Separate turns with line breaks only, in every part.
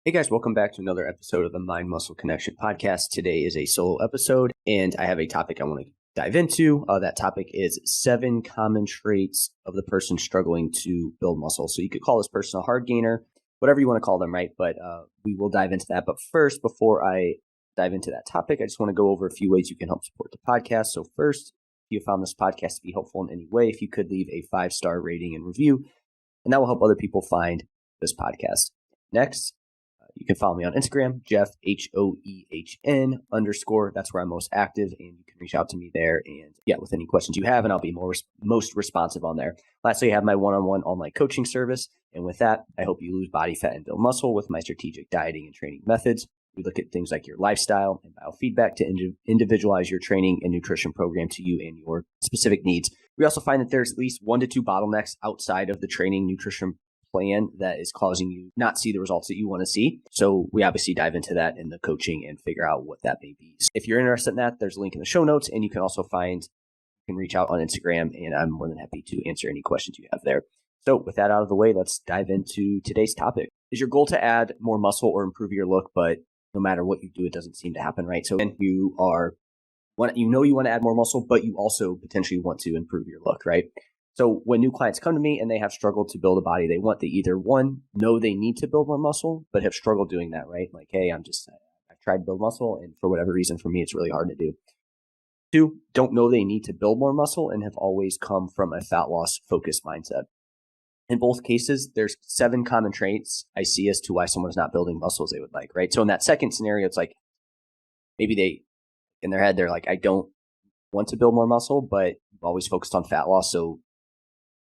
Hey guys, welcome back to another episode of the Mind Muscle Connection podcast. Today is a solo episode, and I have a topic I want to dive into. That topic is 7 common traits of the person struggling to build muscle. So you could call this person a hard gainer, whatever you want to call them, right? But we will dive into that. But first, before I dive into that topic, I just want to go over a few ways you can help support the podcast. So first, if you found this podcast to be helpful in any way, if you could leave a 5-star rating and review, and that will help other people find this podcast. Next, you can follow me on Instagram, Jeff, HOEHN _. That's where I'm most active, and you can reach out to me there. And with any questions you have, and I'll be most responsive on there. Lastly, I have my one-on-one online coaching service. And with that, I hope you lose body fat and build muscle with my strategic dieting and training methods. We look at things like your lifestyle and biofeedback to individualize your training and nutrition program to you and your specific needs. We also find that there's at least 1 to 2 bottlenecks outside of the training nutrition plan that is causing you not see the results that you want to see. So we obviously dive into that in the coaching and figure out what that may be. So if you're interested in that, there's a link in the show notes, and you can also reach out on Instagram, and I'm more than happy to answer any questions you have there. So with that out of the way, let's dive into today's topic. Is your goal to add more muscle or improve your look, but no matter what you do, it doesn't seem to happen, right? So then you want to add more muscle, but you also potentially want to improve your look, right? So when new clients come to me and they have struggled to build a body they want, they either one, know they need to build more muscle, but have struggled doing that, right? Like, hey, I've tried to build muscle, and for whatever reason, for me, it's really hard to do. 2, don't know they need to build more muscle and have always come from a fat loss focused mindset. In both cases, there's 7 common traits I see as to why someone is not building muscle as they would like, right? So in that second scenario, it's like maybe in their head, they're like, I don't want to build more muscle, but I've always focused on fat loss, so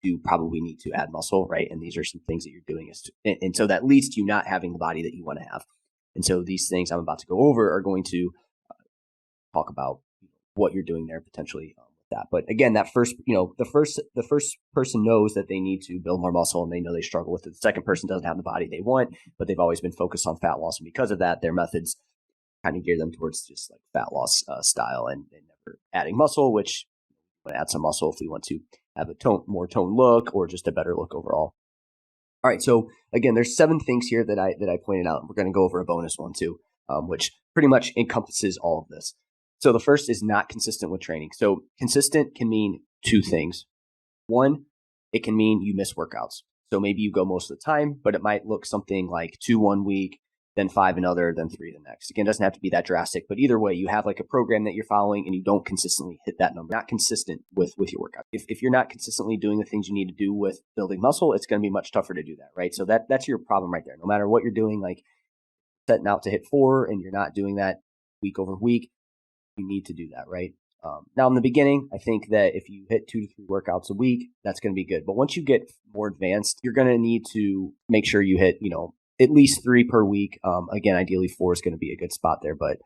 you probably need to add muscle, right? And these are some things that you're doing. And so that leads to you not having the body that you want to have. And so these things I'm about to go over are going to talk about what you're doing there potentially with that. But again, that first, the first person knows that they need to build more muscle and they know they struggle with it. The second person doesn't have the body they want, but they've always been focused on fat loss. And because of that, their methods kind of gear them towards just like fat loss style and never adding muscle, which we want to add some muscle if we want to have a more toned look or just a better look overall. All right, so again, there's 7 things here that I pointed out. We're going to go over a bonus one too, which pretty much encompasses all of this. So the first is not consistent with training. So consistent can mean 2 things. 1, it can mean you miss workouts. So maybe you go most of the time, but it might look something like 2 one week, then 5 another, then 3 the next. Again, it doesn't have to be that drastic, but either way, you have like a program that you're following and you don't consistently hit that number. Not consistent with your workout. If you're not consistently doing the things you need to do with building muscle, it's going to be much tougher to do that, right? So that's your problem right there. No matter what you're doing, like setting out to hit 4 and you're not doing that week over week, you need to do that, right? Now, in the beginning, I think that if you hit 2 to 3 workouts a week, that's going to be good. But once you get more advanced, you're going to need to make sure you hit, at least 3 per week. Again, ideally 4 is going to be a good spot there. But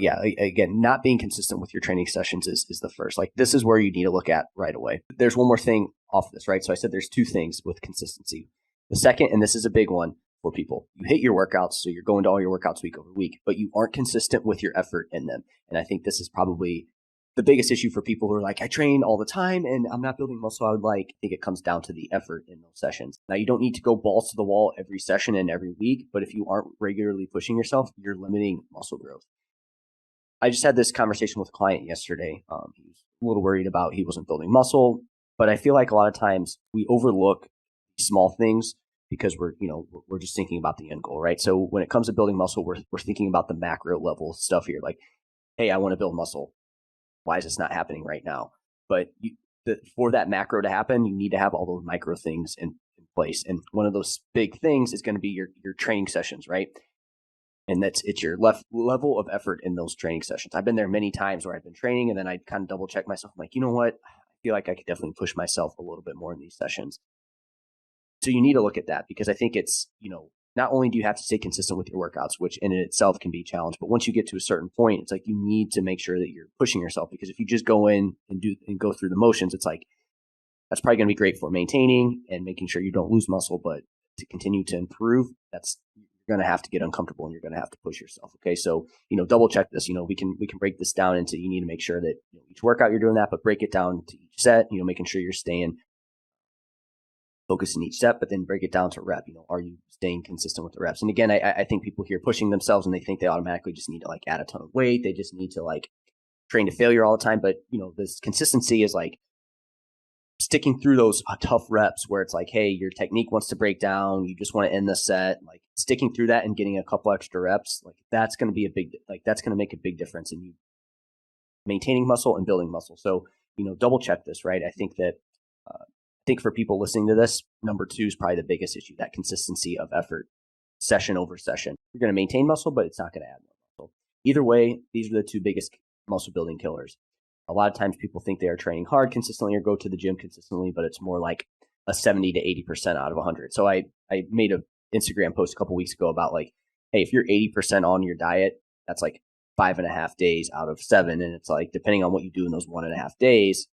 yeah, again, not being consistent with your training sessions is the first. Like this is where you need to look at right away. There's one more thing off of this, right? So I said there's 2 things with consistency. The second, and this is a big one for people, you hit your workouts, so you're going to all your workouts week over week, but you aren't consistent with your effort in them. And I think this is probably the biggest issue for people who are like, I train all the time and I'm not building muscle I would like. I think it comes down to the effort in those sessions. Now, you don't need to go balls to the wall every session and every week, but if you aren't regularly pushing yourself, you're limiting muscle growth. I just had this conversation with a client yesterday. He was a little worried about he wasn't building muscle, but I feel like a lot of times we overlook small things because we're just thinking about the end goal, right? So when it comes to building muscle, we're thinking about the macro level stuff here. Like, hey, I want to build muscle. Why is this not happening right now? But for that macro to happen, you need to have all those micro things in place. And one of those big things is going to be your training sessions, right? And it's your level of effort in those training sessions. I've been there many times where I've been training and then I kind of double check myself. I'm like, you know what? I feel like I could definitely push myself a little bit more in these sessions. So you need to look at that because I think it's, not only do you have to stay consistent with your workouts, which in itself can be a challenge, but once you get to a certain point, it's like you need to make sure that you're pushing yourself, because if you just go in and go through the motions, it's like that's probably going to be great for maintaining and making sure you don't lose muscle, but to continue to improve, you're going to have to get uncomfortable and you're going to have to push yourself. Okay, so double check this. We can break this down into, you need to make sure that each workout you're doing that, but break it down to each set. Making sure you're staying focus in each step, but then break it down to rep. Are you staying consistent with the reps? And again, I think people hear pushing themselves and they think they automatically just need to like add a ton of weight. They just need to like train to failure all the time. But this consistency is like sticking through those tough reps where it's like, hey, your technique wants to break down. You just want to end the set. Like sticking through that and getting a couple extra reps, like that's going to be that's going to make a big difference in you maintaining muscle and building muscle. So, double check this, right? I think that, for people listening to this, number 2 is probably the biggest issue, that consistency of effort, session over session. You're going to maintain muscle, but it's not going to add more muscle. Either way, these are the 2 biggest muscle building killers. A lot of times people think they are training hard consistently or go to the gym consistently, but it's more like a 70 to 80% out of 100. So I made an Instagram post a couple weeks ago about like, hey, if you're 80% on your diet, that's like 5.5 days out of 7. And it's like, depending on what you do in those 1.5 days,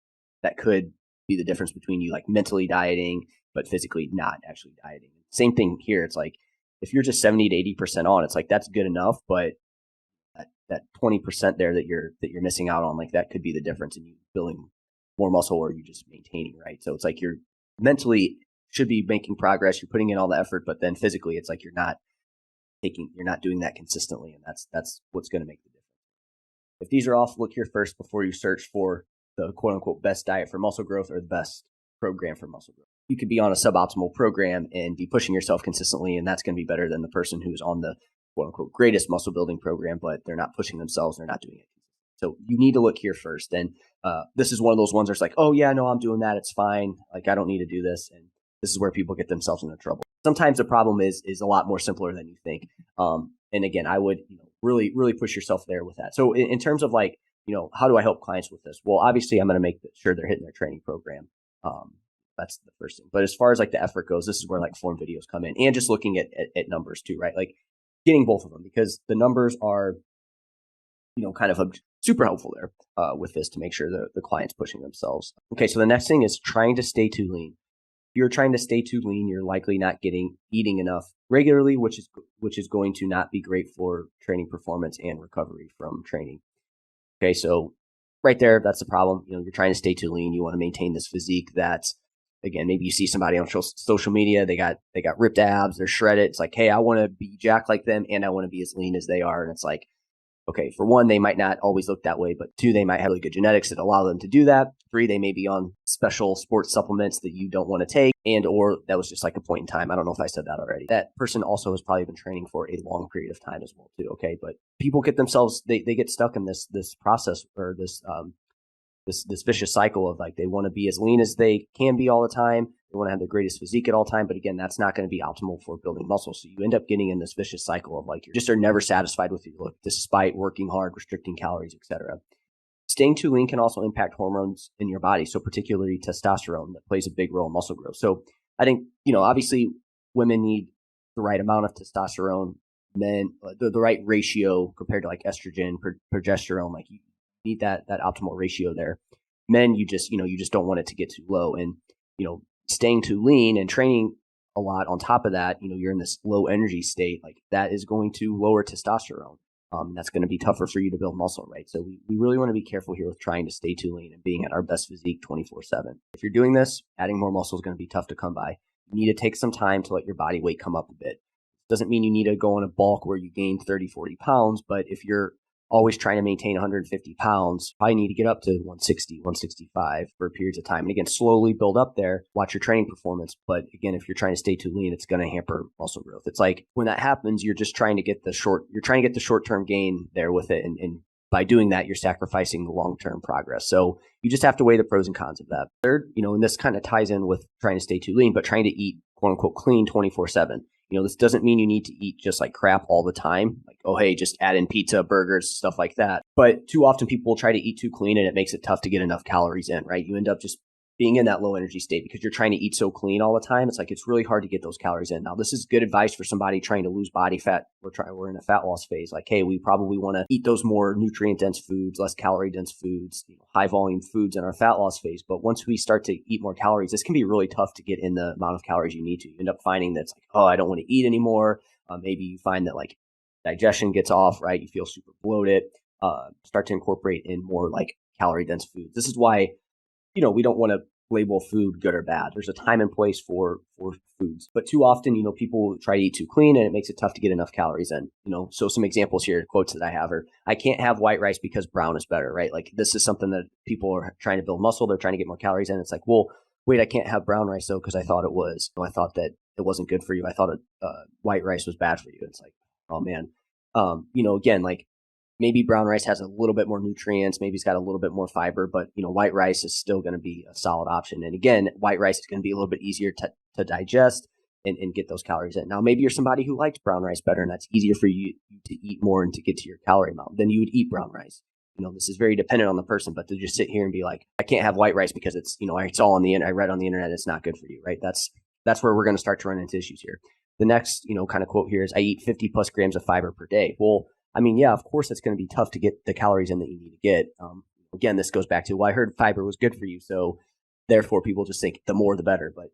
that could be the difference between you like mentally dieting, but physically not actually dieting. Same thing here. It's like, if you're just 70 to 80% on, it's like, that's good enough, but that 20% there that you're missing out on, like that could be the difference in you building more muscle or you just maintaining, right? So it's like you're mentally should be making progress, you're putting in all the effort, but then physically it's like you're not doing that consistently, and that's what's going to make the difference. If these are off, look here first before you search for the quote unquote best diet for muscle growth or the best program for muscle growth. You could be on a suboptimal program and be pushing yourself consistently, and that's going to be better than the person who's on the quote unquote greatest muscle building program, but they're not pushing themselves, they're not doing it. So you need to look here first. And this is one of those ones where it's like, oh yeah, no, I'm doing that, it's fine. Like I don't need to do this. And this is where people get themselves into trouble. Sometimes the problem is a lot more simpler than you think. And again, I would really, really push yourself there with that. So in terms of like, how do I help clients with this? Well, obviously I'm going to make sure they're hitting their training program. That's the first thing. But as far as like the effort goes, this is where like form videos come in, and just looking at numbers too, right? Like getting both of them, because the numbers are, kind of super helpful there with this to make sure the client's pushing themselves. Okay, so the next thing is trying to stay too lean. If you're trying to stay too lean, you're likely not eating enough regularly, which is going to not be great for training performance and recovery from training. Okay, so right there, that's the problem. You're trying to stay too lean. You want to maintain this physique that's, again, maybe you see somebody on social media, they got ripped abs, they're shredded. It's like, hey, I want to be jacked like them, and I want to be as lean as they are. And it's like, okay, for one, they might not always look that way, but 2, they might have really good genetics that allow them to do that. 3, they may be on special sports supplements that you don't want to take, and or that was just like a point in time. I don't know if I said that already. That person also has probably been training for a long period of time as well too. Okay, but people get themselves, they get stuck in this process, or this vicious cycle of like, they want to be as lean as they can be all the time. They want to have the greatest physique at all time. But again, that's not going to be optimal for building muscle. So you end up getting in this vicious cycle of like, you just are never satisfied with your look, despite working hard, restricting calories, etc. Staying too lean can also impact hormones in your body. So particularly testosterone, that plays a big role in muscle growth. So I think, obviously women need the right amount of testosterone, men, the right ratio compared to like estrogen, progesterone, like you need that optimal ratio there. Men, you just don't want it to get too low. And, staying too lean and training a lot on top of that, you're in this low energy state, like that is going to lower testosterone. That's going to be tougher for you to build muscle, right? So we really want to be careful here with trying to stay too lean and being at our best physique 24/7. If you're doing this, adding more muscle is going to be tough to come by. You need to take some time to let your body weight come up a bit. Doesn't mean you need to go in a bulk where you gain 30, 40 pounds, but if you're always trying to maintain 150 pounds, I need to get up to 160, 165 for periods of time. And again, slowly build up there, watch your training performance. But again, if you're trying to stay too lean, it's going to hamper muscle growth. It's like when that happens, you're just trying to get the short-term gain there with it. And by doing that, you're sacrificing the long-term progress. So you just have to weigh the pros and cons of that. Third, and this kind of ties in with trying to stay too lean, but trying to eat quote unquote clean 24/7. This doesn't mean you need to eat just like crap all the time. Like, oh, hey, just add in pizza, burgers, stuff like that. But too often people will try to eat too clean, and it makes it tough to get enough calories in, right? You end up just being in that low energy state because you're trying to eat so clean all the time. It's like, it's really hard to get those calories in. Now, this is good advice for somebody trying to lose body fat. We're in a fat loss phase. Like, hey, we probably want to eat those more nutrient dense foods, less calorie dense foods, high volume foods in our fat loss phase. But once we start to eat more calories, this can be really tough to get in the amount of calories you need to. You end up finding that it's like, oh, I don't want to eat anymore. Maybe you find that like digestion gets off, right? You feel super bloated. Start to incorporate in more like calorie dense foods. This is why we don't want to label food good or bad. There's a time and place for foods. But too often, people try to eat too clean and it makes it tough to get enough calories in. So some examples here, quotes that I have are, I can't have white rice because brown is better, right? Like this is something that people are trying to build muscle. They're trying to get more calories in. It's like, well, wait, I can't have brown rice though because I thought it was. I thought that it wasn't good for you. I thought white rice was bad for you. It's like, oh man. Again, like maybe brown rice has a little bit more nutrients. Maybe it's got a little bit more fiber, but white rice is still going to be a solid option. And again, white rice is going to be a little bit easier to digest and get those calories in. Now, maybe you're somebody who likes brown rice better, and that's easier for you to eat more and to get to your calorie amount. Then you would eat brown rice. This is very dependent on the person, but to just sit here and be like, I can't have white rice because it's, it's all on the internet. I read on the internet, it's not good for you, right? That's where we're going to start to run into issues here. The next, kind of quote here is, I eat 50 plus grams of fiber per day. Well, I mean, yeah, of course, it's going to be tough to get the calories in that you need to get. Again, this goes back to, well, I heard fiber was good for you. So therefore, people just think the more, the better. But,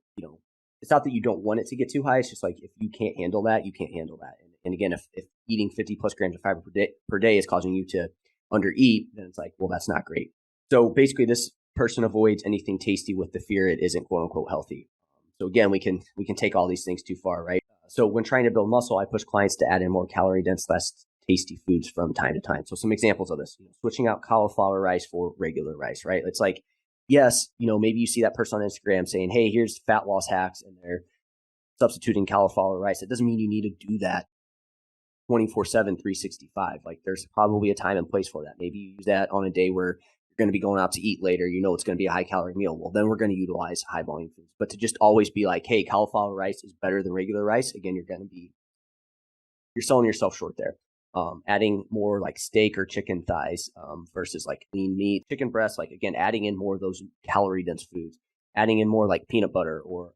it's not that you don't want it to get too high. It's just like, if you can't handle that, you can't handle that. And again, if eating 50 plus grams of fiber per day is causing you to undereat, then it's like, well, that's not great. So basically, this person avoids anything tasty with the fear it isn't quote unquote healthy. So again, we can take all these things too far, right? So when trying to build muscle, I push clients to add in more calorie dense, less tasty foods from time to time. So some examples of this, switching out cauliflower rice for regular rice, right? It's like, yes, maybe you see that person on Instagram saying, hey, here's fat loss hacks, and they're substituting cauliflower rice. It doesn't mean you need to do that 24/7, 365. Like there's probably a time and place for that. Maybe you use that on a day where you're going to be going out to eat later. It's going to be a high calorie meal. Well, then we're going to utilize high volume foods. But to just always be like, hey, cauliflower rice is better than regular rice. Again, you're selling yourself short there. Adding more like steak or chicken thighs versus like lean meat, chicken breasts, like again, adding in more of those calorie dense foods, adding in more like peanut butter or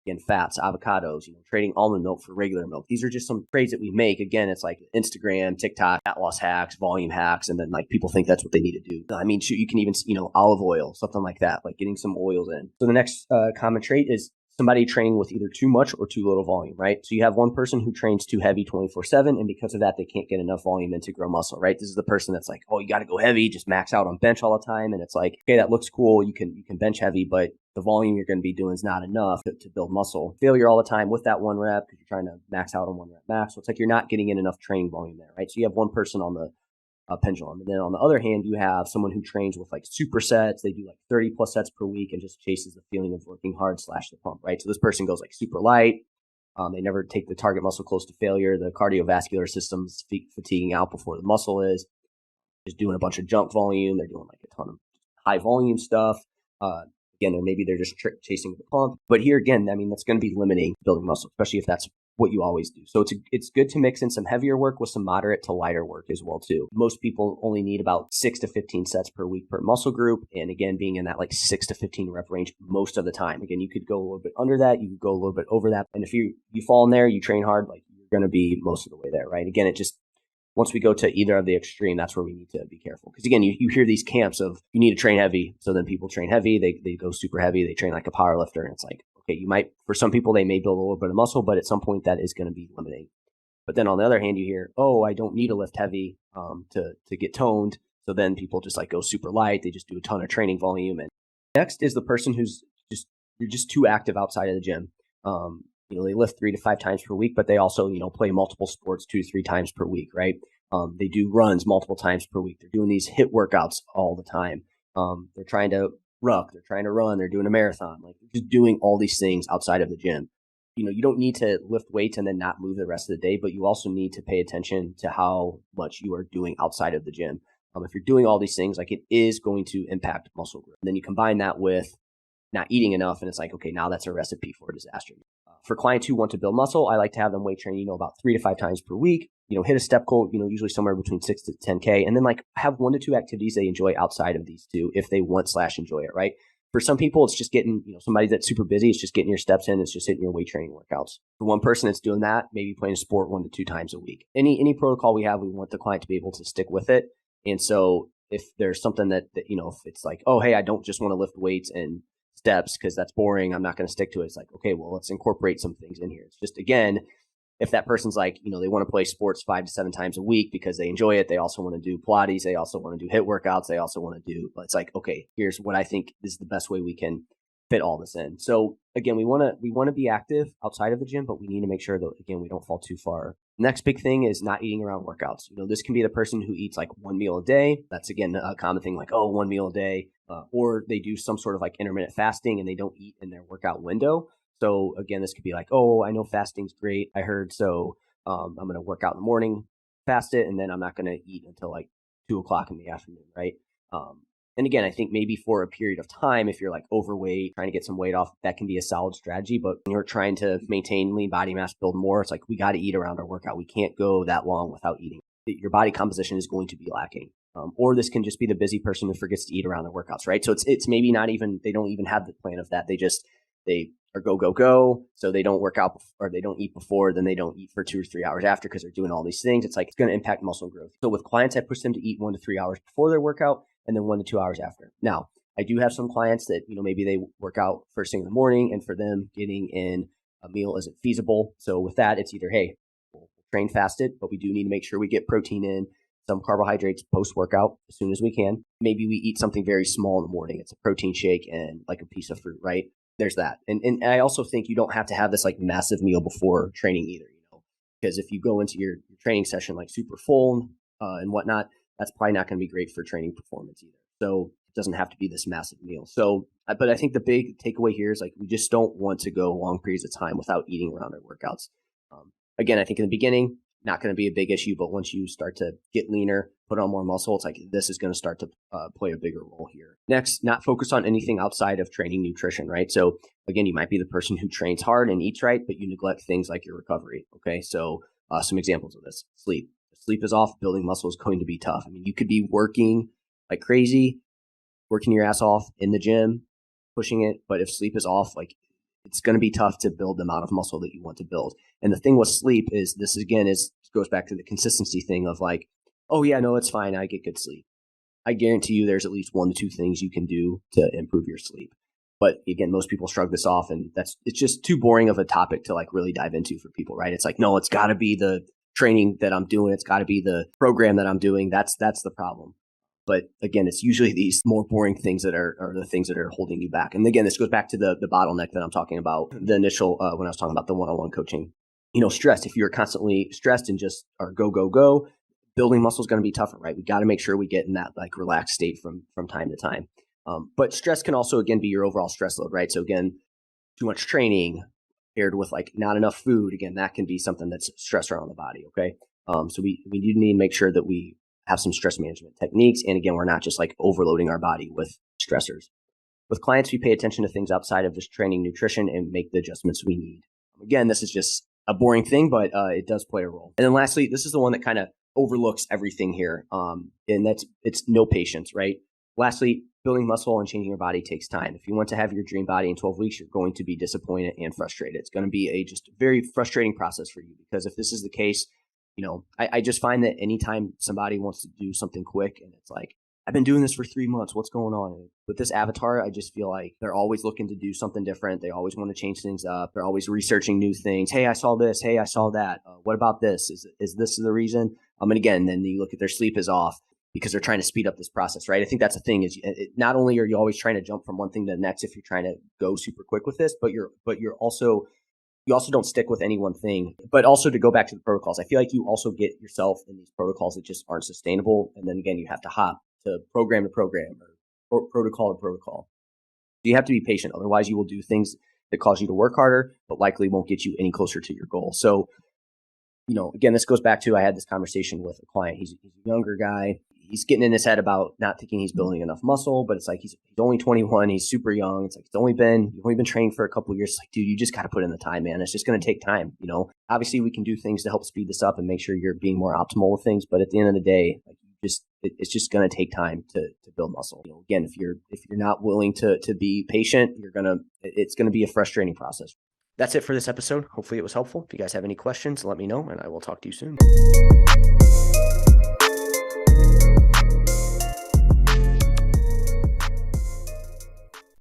again, fats, avocados, trading almond milk for regular milk. These are just some trades that we make. Again, it's like Instagram, TikTok, fat loss hacks, volume hacks, and then like people think that's what they need to do. I mean, shoot, you can even, olive oil, something like that, like getting some oils in. So the next common trait is somebody training with either too much or too little volume, right? So you have one person who trains too heavy 24/7, and because of that, they can't get enough volume in to grow muscle, right? This is the person that's like, oh, you got to go heavy, just max out on bench all the time. And it's like, okay, that looks cool. You can bench heavy, but the volume you're going to be doing is not enough to build muscle. Failure all the time with that one rep because you're trying to max out on one rep max. So it's like you're not getting in enough training volume there, right? So you have one person on the pendulum. And then on the other hand, you have someone who trains with like supersets. They do like 30 plus sets per week and just chases the feeling of working hard / the pump, right? So this person goes like super light. They never take the target muscle close to failure. The cardiovascular system's fatiguing out before the muscle is. Just doing a bunch of jump volume. They're doing like a ton of high volume stuff. Again, or maybe they're just chasing the pump. But here again, I mean, that's going to be limiting building muscle, especially if that's what you always do. So it's good to mix in some heavier work with some moderate to lighter work as well too. Most people only need about 6 to 15 sets per week per muscle group. And again, being in that like 6 to 15 rep range most of the time. Again, you could go a little bit under that. You could go a little bit over that. And if you fall in there, you train hard, like you're going to be most of the way there, right? Again, it just, once we go to either of the extreme, that's where we need to be careful. Because again, you hear these camps of you need to train heavy. So then people train heavy. They go super heavy. They train like a power lifter. And it's like, okay, you might, for some people, they may build a little bit of muscle, but at some point that is going to be limiting. But then on the other hand, you hear, oh, I don't need to lift heavy to get toned. So then people just like go super light. They just do a ton of training volume. And next is the person who's you're just too active outside of the gym. They lift 3 to 5 times per week, but they also, play multiple sports 2 to 3 times per week, right? They do runs multiple times per week. They're doing these HIIT workouts all the time. They're trying to ruck, they're trying to run, they're doing a marathon, like they're just doing all these things outside of the gym. You don't need to lift weights and then not move the rest of the day, but you also need to pay attention to how much you are doing outside of the gym. If you're doing all these things, like it is going to impact muscle growth. And then you combine that with not eating enough, and it's like, okay, now that's a recipe for disaster. For clients who want to build muscle, I like to have them weight train, about 3 to 5 times per week. Hit a step goal, usually somewhere between 6 to 10K, and then like have 1 to 2 activities they enjoy outside of these two if they want / enjoy it, right? For some people, it's just getting, somebody that's super busy, it's just getting your steps in, it's just hitting your weight training workouts. For one person that's doing that, maybe playing a sport 1 to 2 times a week. Any protocol we have, we want the client to be able to stick with it. And so if there's something that if it's like, oh, hey, I don't just want to lift weights and steps because that's boring, I'm not going to stick to it. It's like, okay, well, let's incorporate some things in here. It's just, again, if that person's like, they want to play sports 5 to 7 times a week because they enjoy it. They also want to do Pilates. They also want to do HIIT workouts. They also want to do, but it's like, okay, here's what I think is the best way we can fit all this in. So again, we want to be active outside of the gym, but we need to make sure that, again, we don't fall too far. Next big thing is not eating around workouts. This can be the person who eats like one meal a day. That's, again, a common thing, like, oh, one meal a day. Or they do some sort of like intermittent fasting and they don't eat in their workout window. So again, this could be like, oh, I know fasting's great, I heard, so I'm going to work out in the morning, fast it, and then I'm not going to eat until like 2:00 in the afternoon, right? And again, I think maybe for a period of time, if you're like overweight, trying to get some weight off, that can be a solid strategy. But when you're trying to maintain lean body mass, build more, it's like we got to eat around our workout. We can't go that long without eating. Your body composition is going to be lacking. Or this can just be the busy person who forgets to eat around their workouts, right? So it's maybe not even, they don't even have the plan of that. They are go. So they don't work out or they don't eat before, then they don't eat for 2 or 3 hours after because they're doing all these things. It's like, it's going to impact muscle growth. So with clients, I push them to eat 1 to 3 hours before their workout and then 1 to 2 hours after. Now, I do have some clients that, maybe they work out first thing in the morning, and for them, getting in a meal isn't feasible. So with that, it's either, hey, we'll train fasted, but we do need to make sure we get protein in, some carbohydrates post-workout as soon as we can. Maybe we eat something very small in the morning. It's a protein shake and like a piece of fruit, right? There's that. And I also think you don't have to have this like massive meal before training either, because if you go into your training session like super full and whatnot, that's probably not going to be great for training performance either. So it doesn't have to be this massive meal. So, but I think the big takeaway here is like, we just don't want to go long periods of time without eating around our workouts. Again, I think in the beginning, not going to be a big issue, but once you start to get leaner, put on more muscle, it's like this is going to start to play a bigger role here. Next, not focus on anything outside of training nutrition, right? So again, you might be the person who trains hard and eats right, but you neglect things like your recovery, okay? So some examples of this: sleep. If sleep is off, building muscle is going to be tough. I mean, you could be working like crazy, working your ass off in the gym, pushing it, but if sleep is off, like, it's going to be tough to build the amount of muscle that you want to build. And the thing with sleep is this, again, goes back to the consistency thing of like, oh yeah, no, it's fine, I get good sleep. I guarantee you there's at least 1 to 2 things you can do to improve your sleep. But again, most people shrug this off, and it's just too boring of a topic to like really dive into for people, right? It's like, no, it's got to be the training that I'm doing. It's got to be the program that I'm doing. That's the problem. But again, it's usually these more boring things that are the things that are holding you back. And again, this goes back to the bottleneck that I'm talking about, the initial, when I was talking about the one-on-one coaching. Stress. If you're constantly stressed and just are go, building muscle is going to be tougher, right? We got to make sure we get in that like relaxed state from time to time. But stress can also, again, be your overall stress load, right? So again, too much training paired with like not enough food, again, that can be something that's stressor on the body, okay? So we do need to make sure that we have some stress management techniques. And again, we're not just like overloading our body with stressors. With clients, we pay attention to things outside of just training nutrition and make the adjustments we need. Again, this is just a boring thing, but it does play a role. And then lastly, this is the one that kind of overlooks everything here. And it's no patience, right? Lastly, building muscle and changing your body takes time. If you want to have your dream body in 12 weeks, you're going to be disappointed and frustrated. It's going to be a just very frustrating process for you, because if this is the case, I just find that anytime somebody wants to do something quick and it's like, I've been doing this for 3 months, what's going on? With this avatar, I just feel like they're always looking to do something different. They always want to change things up. They're always researching new things. Hey, I saw this. Hey, I saw that. What about this? Is this the reason? And again, then you look at their sleep is off because they're trying to speed up this process, right? I think that's the thing is not only are you always trying to jump from one thing to the next if you're trying to go super quick with this, but you also don't stick with any one thing. But also, to go back to the protocols, I feel like you also get yourself in these protocols that just aren't sustainable. And then again, you have to hop to program or protocol to protocol. You have to be patient. Otherwise, you will do things that cause you to work harder, but likely won't get you any closer to your goal. So, again, this goes back to, I had this conversation with a client. He's a younger guy. He's getting in his head about not thinking he's building enough muscle, but it's like he's only 21. He's super young. It's like you've only been training for a couple of years. It's like, dude, you just got to put in the time, man. It's just going to take time. Obviously we can do things to help speed this up and make sure you're being more optimal with things. But at the end of the day, like, it's just going to take time to build muscle. Again, if you're not willing to be patient, it's going to be a frustrating process. That's it for this episode. Hopefully it was helpful. If you guys have any questions, let me know, and I will talk to you soon.